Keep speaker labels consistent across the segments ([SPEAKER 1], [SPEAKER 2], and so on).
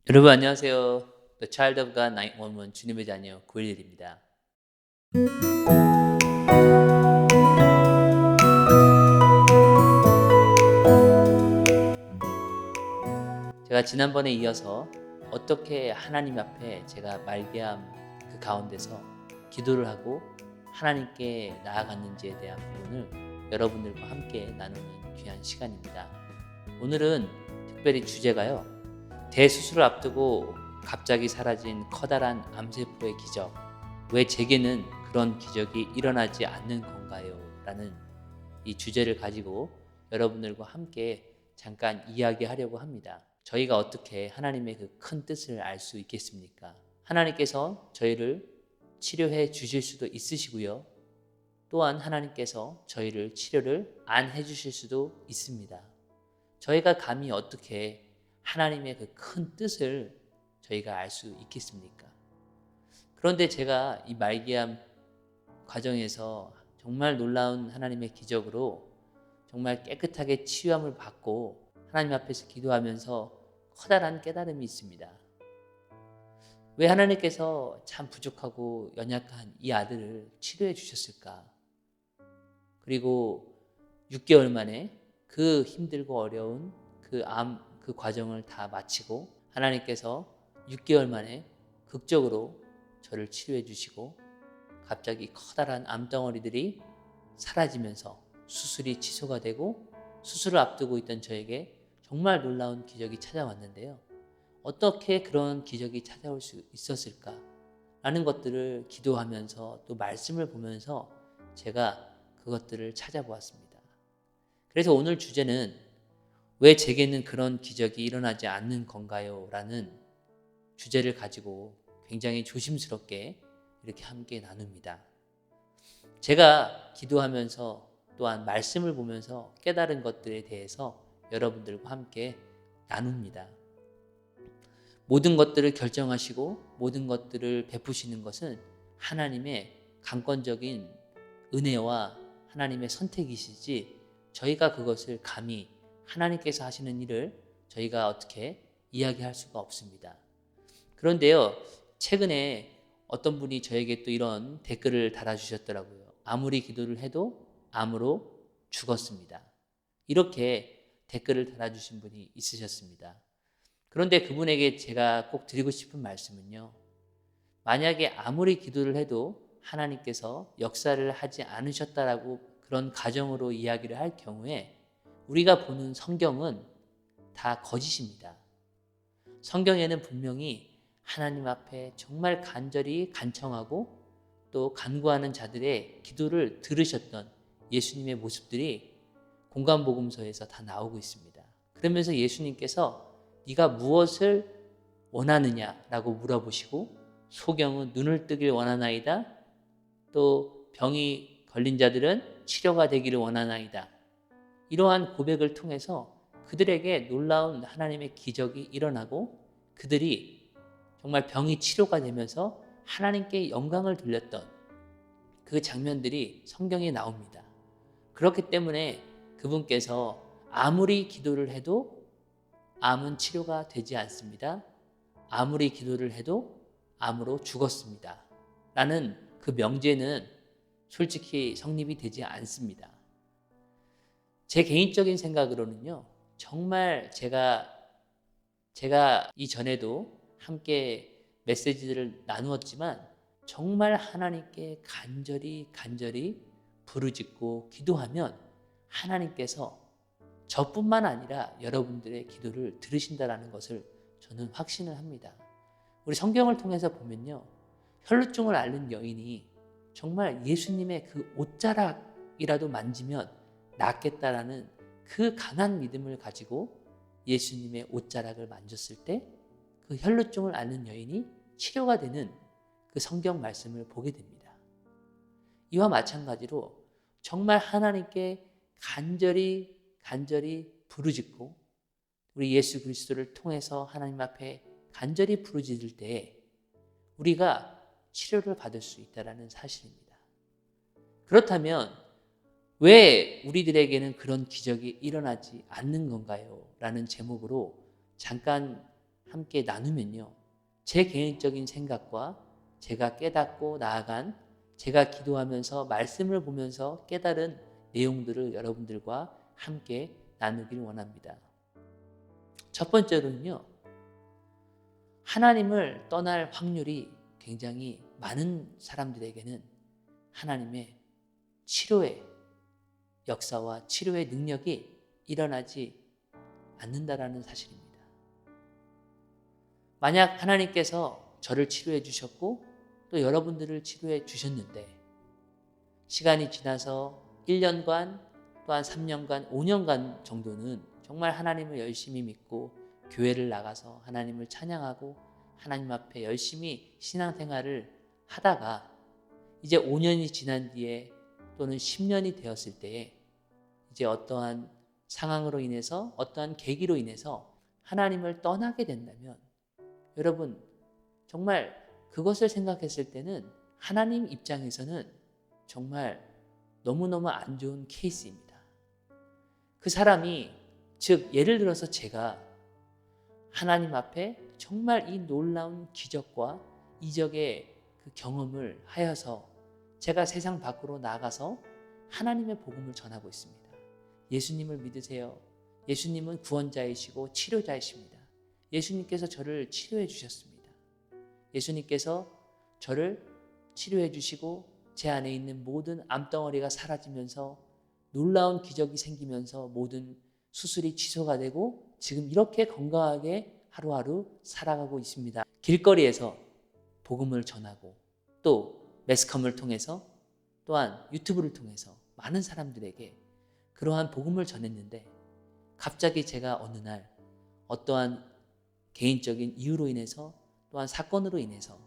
[SPEAKER 1] 여러분 안녕하세요. The Child of God 911 주님의 자녀 911입니다. 제가 지난번에 이어서 어떻게 하나님 앞에 제가 말기암 그 가운데서 기도를 하고 하나님께 나아갔는지에 대한 부분을 여러분들과 함께 나누는 귀한 시간입니다. 오늘은 특별히 주제가요. 대수술을 앞두고 갑자기 사라진 커다란 암세포의 기적. 왜 제게는 그런 기적이 일어나지 않는 건가요? 라는 이 주제를 가지고 여러분들과 함께 잠깐 이야기하려고 합니다. 저희가 어떻게 하나님의 그 큰 뜻을 알 수 있겠습니까? 하나님께서 저희를 치료해 주실 수도 있으시고요. 또한 하나님께서 저희를 치료를 안 해주실 수도 있습니다. 저희가 감히 어떻게 하나님의 그 큰 뜻을 저희가 알 수 있겠습니까? 그런데 제가 이 말기암 과정에서 정말 놀라운 하나님의 기적으로 정말 깨끗하게 치유함을 받고 하나님 앞에서 기도하면서 커다란 깨달음이 있습니다. 왜 하나님께서 참 부족하고 연약한 이 아들을 치료해 주셨을까? 그리고 6개월 만에 그 힘들고 어려운 그 과정을 다 마치고 하나님께서 6개월 만에 극적으로 저를 치료해 주시고 갑자기 커다란 암덩어리들이 사라지면서 수술이 취소가 되고 수술을 앞두고 있던 저에게 정말 놀라운 기적이 찾아왔는데요. 어떻게 그런 기적이 찾아올 수 있었을까? 라는 것들을 기도하면서 또 말씀을 보면서 제가 그것들을 찾아보았습니다. 그래서 오늘 주제는 왜 제게는 그런 기적이 일어나지 않는 건가요? 라는 주제를 가지고 굉장히 조심스럽게 이렇게 함께 나눕니다. 제가 기도하면서 또한 말씀을 보면서 깨달은 것들에 대해서 여러분들과 함께 나눕니다. 모든 것들을 결정하시고 모든 것들을 베푸시는 것은 하나님의 강권적인 은혜와 하나님의 선택이시지 저희가 그것을 감히 하나님께서 하시는 일을 저희가 어떻게 이야기할 수가 없습니다. 그런데요, 최근에 어떤 분이 저에게 또 이런 댓글을 달아주셨더라고요. 아무리 기도를 해도 암으로 죽었습니다. 이렇게 댓글을 달아주신 분이 있으셨습니다. 그런데 그분에게 제가 꼭 드리고 싶은 말씀은요. 만약에 아무리 기도를 해도 하나님께서 역사를 하지 않으셨다라고 그런 가정으로 이야기를 할 경우에 우리가 보는 성경은 다 거짓입니다. 성경에는 분명히 하나님 앞에 정말 간절히 간청하고 또 간구하는 자들의 기도를 들으셨던 예수님의 모습들이 공간복음서에서 다 나오고 있습니다. 그러면서 예수님께서 네가 무엇을 원하느냐라고 물어보시고 소경은 눈을 뜨길 원하나이다. 또 병이 걸린 자들은 치료가 되기를 원하나이다. 이러한 고백을 통해서 그들에게 놀라운 하나님의 기적이 일어나고 그들이 정말 병이 치료가 되면서 하나님께 영광을 돌렸던 그 장면들이 성경에 나옵니다. 그렇기 때문에 그분께서 아무리 기도를 해도 암은 치료가 되지 않습니다. 아무리 기도를 해도 암으로 죽었습니다. 라는 그 명제는 솔직히 성립이 되지 않습니다. 제 개인적인 생각으로는요. 정말 제가 이전에도 함께 메시지들을 나누었지만 정말 하나님께 간절히 부르짖고 기도하면 하나님께서 저뿐만 아니라 여러분들의 기도를 들으신다라는 것을 저는 확신을 합니다. 우리 성경을 통해서 보면요. 혈루증을 앓는 여인이 정말 예수님의 그 옷자락이라도 만지면 낫겠다라는 그 강한 믿음을 가지고 예수님의 옷자락을 만졌을 때 그 혈루증을 앓는 여인이 치료가 되는 그 성경 말씀을 보게 됩니다. 이와 마찬가지로 정말 하나님께 간절히 부르짖고 우리 예수 그리스도를 통해서 하나님 앞에 간절히 부르짖을 때에 우리가 치료를 받을 수 있다는 사실입니다. 그렇다면 왜 우리들에게는 그런 기적이 일어나지 않는 건가요? 라는 제목으로 잠깐 함께 나누면요, 제 개인적인 생각과 제가 깨닫고 나아간, 제가 기도하면서 말씀을 보면서 깨달은 내용들을 여러분들과 함께 나누길 원합니다. 첫 번째로는요, 하나님을 떠날 확률이 굉장히 많은 사람들에게는 하나님의 치료의 역사와 치료의 능력이 일어나지 않는다라는 사실입니다. 만약 하나님께서 저를 치료해 주셨고 또 여러분들을 치료해 주셨는데 시간이 지나서 1년간 또한 3년간 5년간 정도는 정말 하나님을 열심히 믿고 교회를 나가서 하나님을 찬양하고 하나님 앞에 열심히 신앙생활을 하다가 이제 5년이 지난 뒤에 또는 10년이 되었을 때에 이제 어떠한 상황으로 인해서 어떠한 계기로 인해서 하나님을 떠나게 된다면 여러분 정말 그것을 생각했을 때는 하나님 입장에서는 정말 너무너무 안 좋은 케이스입니다. 그 사람이 즉 예를 들어서 제가 하나님 앞에 정말 이 놀라운 기적과 이적의 그 경험을 하여서 제가 세상 밖으로 나가서 하나님의 복음을 전하고 있습니다. 예수님을 믿으세요. 예수님은 구원자이시고 치료자이십니다. 예수님께서 저를 치료해 주셨습니다. 예수님께서 저를 치료해 주시고 제 안에 있는 모든 암덩어리가 사라지면서 놀라운 기적이 생기면서 모든 수술이 취소가 되고 지금 이렇게 건강하게 하루하루 살아가고 있습니다. 길거리에서 복음을 전하고 또 매스컴을 통해서 또한 유튜브를 통해서 많은 사람들에게 그러한 복음을 전했는데 갑자기 제가 어느 날 어떠한 개인적인 이유로 인해서 또한 사건으로 인해서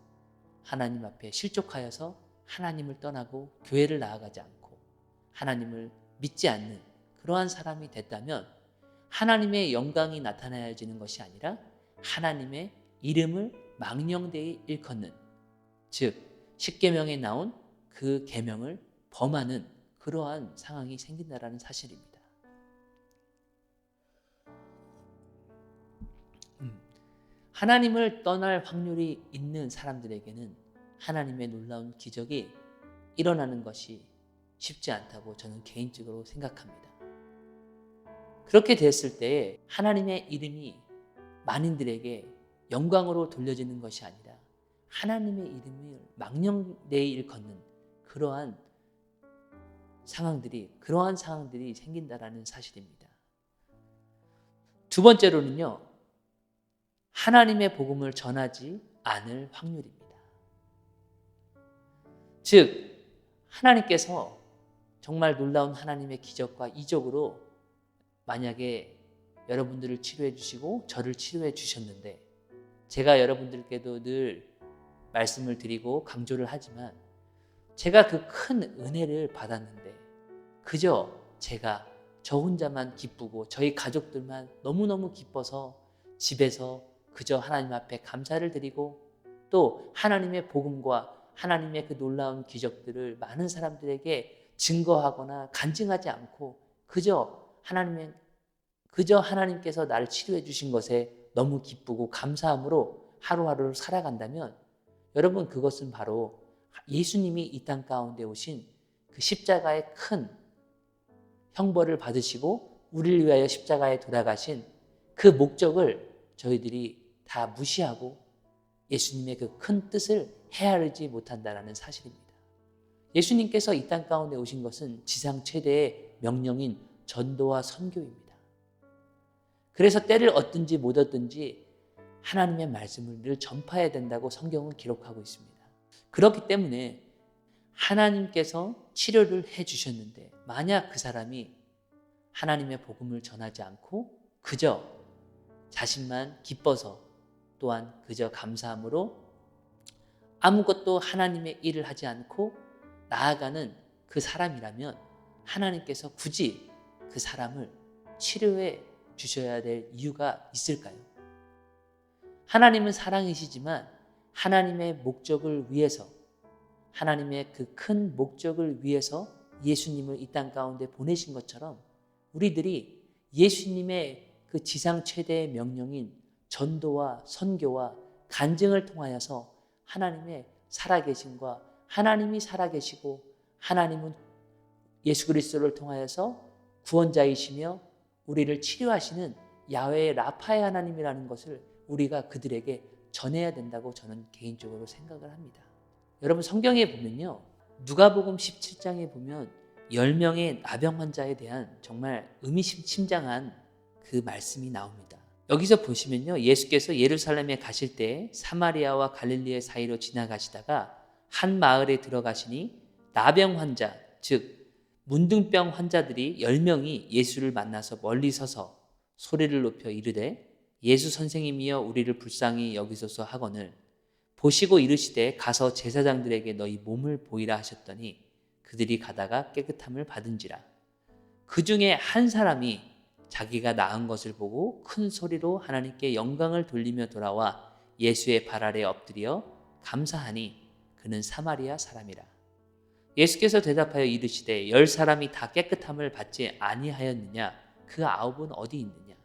[SPEAKER 1] 하나님 앞에 실족하여서 하나님을 떠나고 교회를 나아가지 않고 하나님을 믿지 않는 그러한 사람이 됐다면 하나님의 영광이 나타나야지는 것이 아니라 하나님의 이름을 망령되이 일컫는 즉 십계명에 나온 그 계명을 범하는 그러한 상황이 생긴다라는 사실입니다. 하나님을 떠날 확률이 있는 사람들에게는 하나님의 놀라운 기적이 일어나는 것이 쉽지 않다고 저는 개인적으로 생각합니다. 그렇게 됐을 때에 하나님의 이름이 만인들에게 영광으로 돌려지는 것이 아니라 하나님의 이름을 망령되이 일컫는 그러한 상황들이 생긴다라는 사실입니다. 두 번째로는요, 하나님의 복음을 전하지 않을 확률입니다. 즉, 하나님께서 정말 놀라운 하나님의 기적과 이적으로 만약에 여러분들을 치료해 주시고 저를 치료해 주셨는데 제가 여러분들께도 늘 말씀을 드리고 강조를 하지만 제가 그 큰 은혜를 받았는데 그저 제가 저 혼자만 기쁘고 저희 가족들만 너무너무 기뻐서 집에서 그저 하나님 앞에 감사를 드리고 또 하나님의 복음과 하나님의 그 놀라운 기적들을 많은 사람들에게 증거하거나 간증하지 않고 그저 하나님께서 나를 치료해 주신 것에 너무 기쁘고 감사함으로 하루하루를 살아간다면 여러분 그것은 바로 예수님이 이 땅 가운데 오신 그 십자가의 큰 형벌을 받으시고 우리를 위하여 십자가에 돌아가신 그 목적을 저희들이 다 무시하고 예수님의 그 큰 뜻을 헤아리지 못한다는 사실입니다. 예수님께서 이 땅 가운데 오신 것은 지상 최대의 명령인 전도와 선교입니다. 그래서 때를 얻든지 못 얻든지 하나님의 말씀을 늘 전파해야 된다고 성경은 기록하고 있습니다. 그렇기 때문에 하나님께서 치료를 해주셨는데 만약 그 사람이 하나님의 복음을 전하지 않고 그저 자신만 기뻐서 또한 그저 감사함으로 아무것도 하나님의 일을 하지 않고 나아가는 그 사람이라면 하나님께서 굳이 그 사람을 치료해 주셔야 될 이유가 있을까요? 하나님은 사랑이시지만 하나님의 목적을 위해서 하나님의 그 큰 목적을 위해서 예수님을 이 땅 가운데 보내신 것처럼 우리들이 예수님의 그 지상 최대의 명령인 전도와 선교와 간증을 통하여서 하나님의 살아계심과 하나님이 살아계시고 하나님은 예수 그리스도를 통하여서 구원자이시며 우리를 치료하시는 야훼의 라파의 하나님이라는 것을 우리가 그들에게 전해야 된다고 저는 개인적으로 생각을 합니다. 여러분 성경에 보면요. 누가복음 17장에 보면 10명의 나병 환자에 대한 정말 의미심장한 그 말씀이 나옵니다. 여기서 보시면요. 예수께서 예루살렘에 가실 때 사마리아와 갈릴리의 사이로 지나가시다가 한 마을에 들어가시니 나병 환자, 즉 문둥병 환자들이 10명이 예수를 만나서 멀리 서서 소리를 높여 이르되 예수 선생님이여 우리를 불쌍히 여기소서 하거늘 보시고 이르시되 가서 제사장들에게 너희 몸을 보이라 하셨더니 그들이 가다가 깨끗함을 받은지라. 그 중에 한 사람이 자기가 나은 것을 보고 큰 소리로 하나님께 영광을 돌리며 돌아와 예수의 발 아래 엎드려 감사하니 그는 사마리아 사람이라. 예수께서 대답하여 이르시되 10사람이 다 깨끗함을 받지 아니하였느냐? 그 9은 어디 있느냐?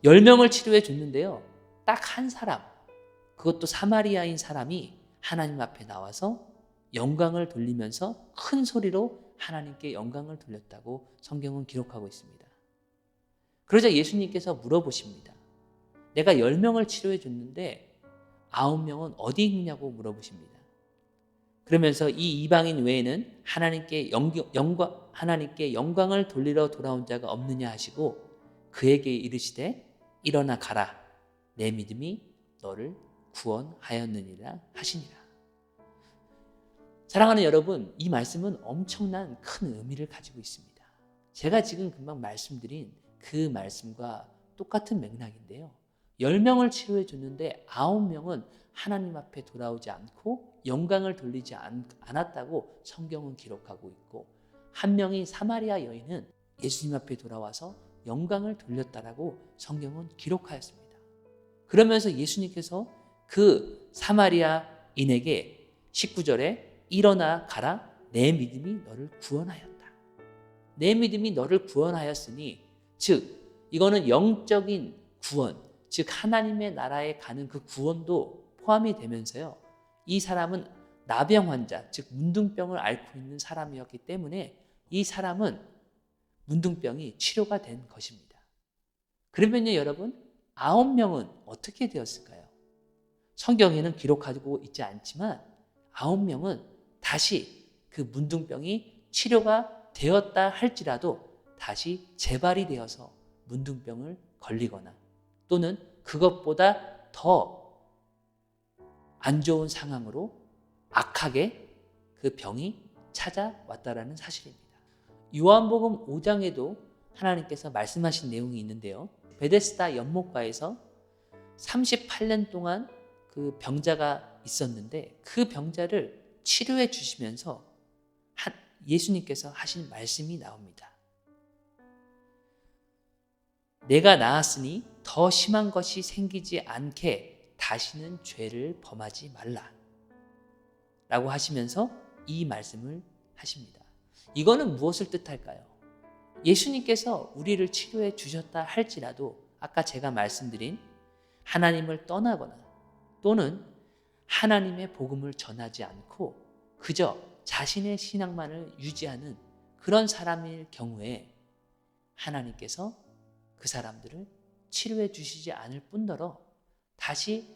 [SPEAKER 1] 10명을 치료해 줬는데요. 딱 한 사람, 그것도 사마리아인 사람이 하나님 앞에 나와서 영광을 돌리면서 큰 소리로 하나님께 영광을 돌렸다고 성경은 기록하고 있습니다. 그러자 예수님께서 물어보십니다. 내가 10명을 치료해 줬는데 9명은 어디 있느냐고 물어보십니다. 그러면서 이 이방인 외에는 하나님께 영광을 돌리러 돌아온 자가 없느냐 하시고 그에게 이르시되 일어나 가라. 내 믿음이 너를 구원하였느니라 하시니라. 사랑하는 여러분, 이 말씀은 엄청난 큰 의미를 가지고 있습니다. 제가 지금 금방 말씀드린 그 말씀과 똑같은 맥락인데요. 10명을 치료해 줬는데 9명은 하나님 앞에 돌아오지 않고 영광을 돌리지 않았다고 성경은 기록하고 있고 한 명인 사마리아 여인은 예수님 앞에 돌아와서 영광을 돌렸다라고 성경은 기록하였습니다. 그러면서 예수님께서 그 사마리아인에게 19절에 일어나 가라 내 믿음이 너를 구원하였다. 내 믿음이 너를 구원하였으니 즉 이거는 영적인 구원, 즉 하나님의 나라에 가는 그 구원도 포함이 되면서요. 이 사람은 나병 환자, 즉 문둥병을 앓고 있는 사람이었기 때문에 이 사람은 문둥병이 치료가 된 것입니다. 그러면요 여러분 9명은 어떻게 되었을까요? 성경에는 기록하고 있지 않지만 9명은 다시 그 문둥병이 치료가 되었다 할지라도 다시 재발이 되어서 문둥병을 걸리거나 또는 그것보다 더 안 좋은 상황으로 악하게 그 병이 찾아왔다라는 사실입니다. 요한복음 5장에도 하나님께서 말씀하신 내용이 있는데요. 베데스다 연못가에서 38년 동안 그 병자가 있었는데 그 병자를 치료해 주시면서 예수님께서 하신 말씀이 나옵니다. 내가 나았으니 더 심한 것이 생기지 않게 다시는 죄를 범하지 말라 라고 하시면서 이 말씀을 하십니다. 이거는 무엇을 뜻할까요? 예수님께서 우리를 치료해 주셨다 할지라도 아까 제가 말씀드린 하나님을 떠나거나 또는 하나님의 복음을 전하지 않고 그저 자신의 신앙만을 유지하는 그런 사람일 경우에 하나님께서 그 사람들을 치료해 주시지 않을 뿐더러 다시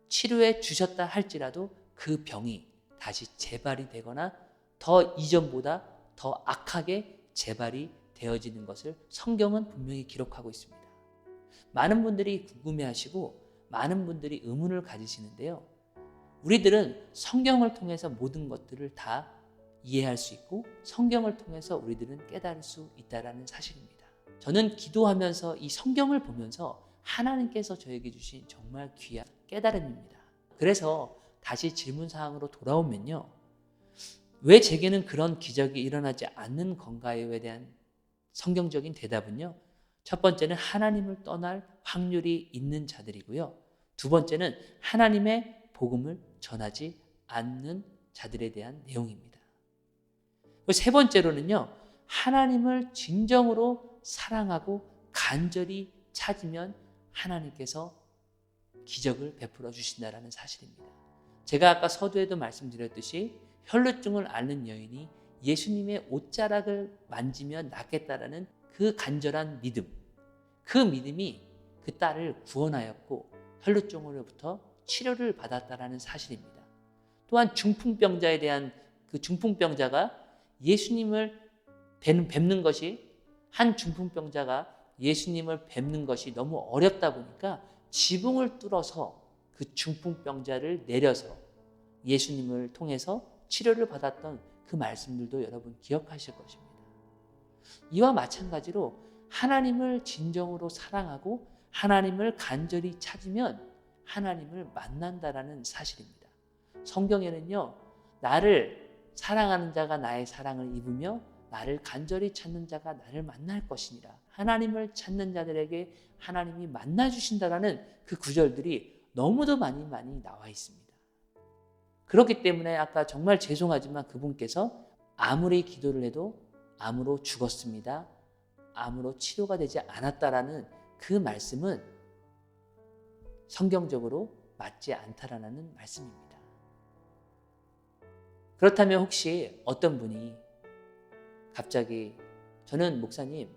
[SPEAKER 1] 치료해 주셨다 할지라도 그 병이 다시 재발이 되거나 더 이전보다 더 악하게 재발이 되어지는 것을 성경은 분명히 기록하고 있습니다. 많은 분들이 궁금해하시고 많은 분들이 의문을 가지시는데요. 우리들은 성경을 통해서 모든 것들을 다 이해할 수 있고 성경을 통해서 우리들은 깨달을 수 있다는 사실입니다. 저는 기도하면서 이 성경을 보면서 하나님께서 저에게 주신 정말 귀한 깨달음입니다. 그래서 다시 질문사항으로 돌아오면요. 왜 제게는 그런 기적이 일어나지 않는 건가요에 대한 성경적인 대답은요. 첫 번째는 하나님을 떠날 확률이 있는 자들이고요. 두 번째는 하나님의 복음을 전하지 않는 자들에 대한 내용입니다. 세 번째로는요. 하나님을 진정으로 사랑하고 간절히 찾으면 하나님께서 기적을 베풀어 주신다라는 사실입니다. 제가 아까 서두에도 말씀드렸듯이 혈루증을 앓는 여인이 예수님의 옷자락을 만지며 낫겠다라는 그 간절한 믿음, 그 믿음이 그 딸을 구원하였고 혈루증으로부터 치료를 받았다라는 사실입니다. 또한 중풍병자에 대한 그 중풍병자가 예수님을 뵙는 것이 한 중풍병자가 예수님을 뵙는 것이 너무 어렵다 보니까 지붕을 뚫어서 그 중풍병자를 내려서 예수님을 통해서 치료를 받았던 그 말씀들도 여러분 기억하실 것입니다. 이와 마찬가지로 하나님을 진정으로 사랑하고 하나님을 간절히 찾으면 하나님을 만난다라는 사실입니다. 성경에는요, 나를 사랑하는 자가 나의 사랑을 입으며 나를 간절히 찾는 자가 나를 만날 것이니라. 하나님을 찾는 자들에게 하나님이 만나주신다라는 그 구절들이 너무도 많이 나와 있습니다. 그렇기 때문에 아까 정말 죄송하지만 그분께서 아무리 기도를 해도 암으로 죽었습니다. 암으로 치료가 되지 않았다라는 그 말씀은 성경적으로 맞지 않다라는 말씀입니다. 그렇다면 혹시 어떤 분이 갑자기 저는 목사님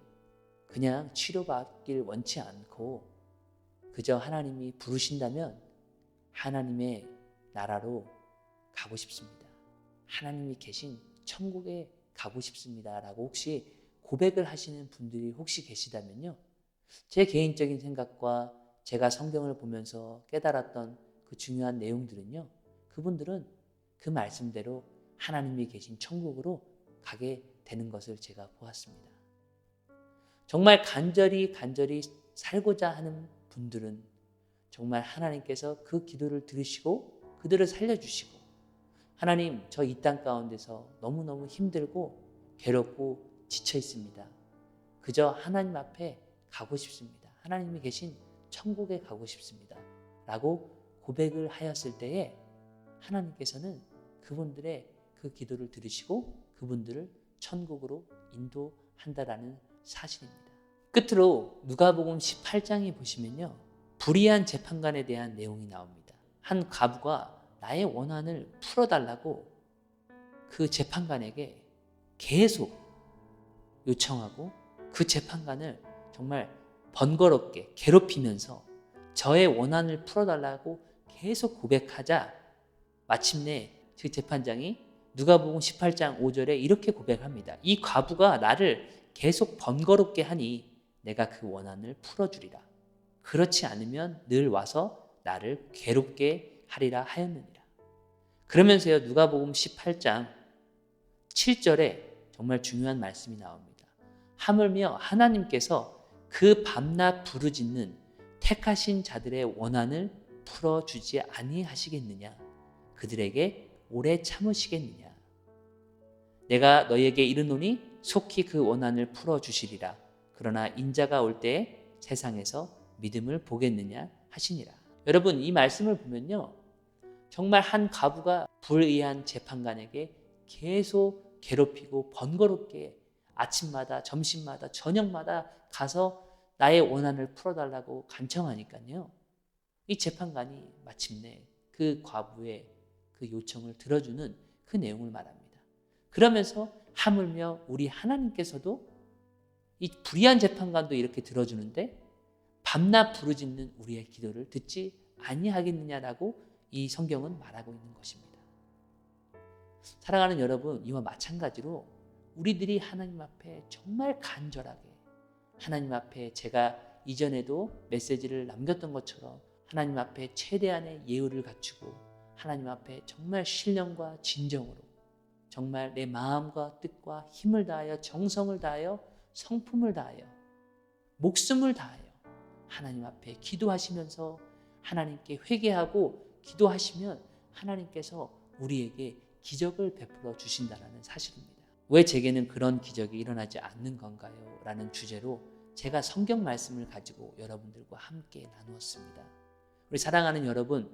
[SPEAKER 1] 그냥 치료받길 원치 않고 그저 하나님이 부르신다면 하나님의 나라로 가고 싶습니다. 하나님이 계신 천국에 가고 싶습니다. 라고 혹시 고백을 하시는 분들이 혹시 계시다면요. 제 개인적인 생각과 제가 성경을 보면서 깨달았던 그 중요한 내용들은요. 그분들은 그 말씀대로 하나님이 계신 천국으로 가게 되는 것을 제가 보았습니다. 정말 간절히 살고자 하는 분들은 정말 하나님께서 그 기도를 들으시고 그들을 살려주시고 하나님 저 이 땅 가운데서 너무너무 힘들고 괴롭고 지쳐 있습니다. 그저 하나님 앞에 가고 싶습니다. 하나님이 계신 천국에 가고 싶습니다. 라고 고백을 하였을 때에 하나님께서는 그분들의 그 기도를 들으시고 그분들을 천국으로 인도한다라는 사실입니다. 끝으로 누가복음 18장에 보시면요. 불의한 재판관에 대한 내용이 나옵니다. 한 과부가 나의 원한을 풀어달라고 그 재판관에게 계속 요청하고 그 재판관을 정말 번거롭게 괴롭히면서 저의 원한을 풀어달라고 계속 고백하자 마침내 그 재판장이 누가복음 18장 5절에 이렇게 고백합니다. 이 과부가 나를 계속 번거롭게 하니 내가 그 원한을 풀어주리라. 그렇지 않으면 늘 와서 나를 괴롭게 하리라 하였느니라. 그러면서요 누가복음 18장 7절에 정말 중요한 말씀이 나옵니다. 하물며 하나님께서 그 밤낮 부르짖는 택하신 자들의 원한을 풀어주지 아니하시겠느냐. 그들에게 오래 참으시겠느냐. 내가 너희에게 이르노니 속히 그 원한을 풀어주시리라. 그러나 인자가 올 때에 세상에서 믿음을 보겠느냐 하시니라. 여러분 이 말씀을 보면요. 정말 한 과부가 불의한 재판관에게 계속 괴롭히고 번거롭게 아침마다 점심마다 저녁마다 가서 나의 원한을 풀어달라고 간청하니까요. 이 재판관이 마침내 그 과부의 그 요청을 들어주는 그 내용을 말합니다. 그러면서 하물며 우리 하나님께서도 이 불의한 재판관도 이렇게 들어주는데 밤낮 부르짖는 우리의 기도를 듣지 아니하겠느냐라고 이 성경은 말하고 있는 것입니다. 사랑하는 여러분, 이와 마찬가지로 우리들이 하나님 앞에 정말 간절하게 하나님 앞에 제가 이전에도 메시지를 남겼던 것처럼 하나님 앞에 최대한의 예의를 갖추고 하나님 앞에 정말 신령과 진정으로 정말 내 마음과 뜻과 힘을 다하여 정성을 다하여 성품을 다하여 목숨을 다하여 하나님 앞에 기도하시면서 하나님께 회개하고 기도하시면 하나님께서 우리에게 기적을 베풀어 주신다는 사실입니다. 왜 제게는 그런 기적이 일어나지 않는 건가요? 라는 주제로 제가 성경 말씀을 가지고 여러분들과 함께 나누었습니다. 우리 사랑하는 여러분,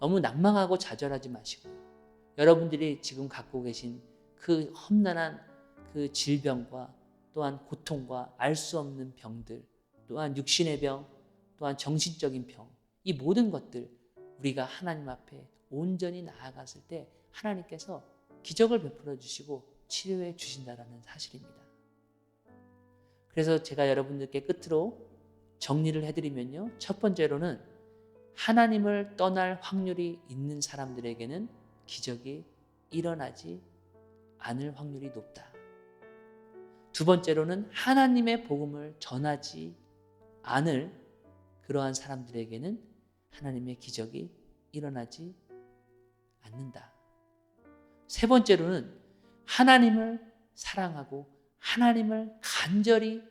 [SPEAKER 1] 너무 낭망하고 좌절하지 마시고 여러분들이 지금 갖고 계신 그 험난한 그 질병과 또한 고통과 알 수 없는 병들, 또한 육신의 병, 또한 정신적인 병, 이 모든 것들 우리가 하나님 앞에 온전히 나아갔을 때 하나님께서 기적을 베풀어 주시고 치료해 주신다는 사실입니다. 그래서 제가 여러분들께 끝으로 정리를 해드리면요. 첫 번째로는 하나님을 떠날 확률이 있는 사람들에게는 기적이 일어나지 않을 확률이 높다. 두 번째로는 하나님의 복음을 전하지 않을 그러한 사람들에게는 하나님의 기적이 일어나지 않는다. 세 번째로는 하나님을 사랑하고 하나님을 간절히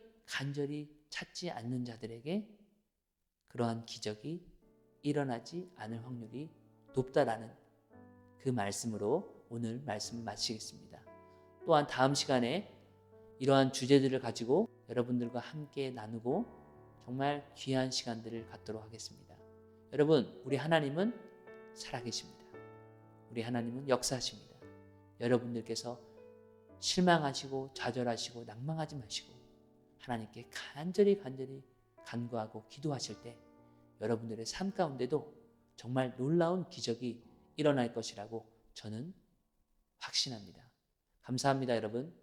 [SPEAKER 1] 찾지 않는 자들에게 그러한 기적이 일어나지 않을 확률이 높다라는 그 말씀으로 오늘 말씀을 마치겠습니다. 또한 다음 시간에 이러한 주제들을 가지고 여러분들과 함께 나누고 정말 귀한 시간들을 갖도록 하겠습니다. 여러분, 우리 하나님은 살아계십니다. 우리 하나님은 역사하십니다. 여러분들께서 실망하시고 좌절하시고 낭망하지 마시고 하나님께 간절히 간구하고 기도하실 때 여러분들의 삶 가운데도 정말 놀라운 기적이 일어날 것이라고 저는 확신합니다. 감사합니다, 여러분.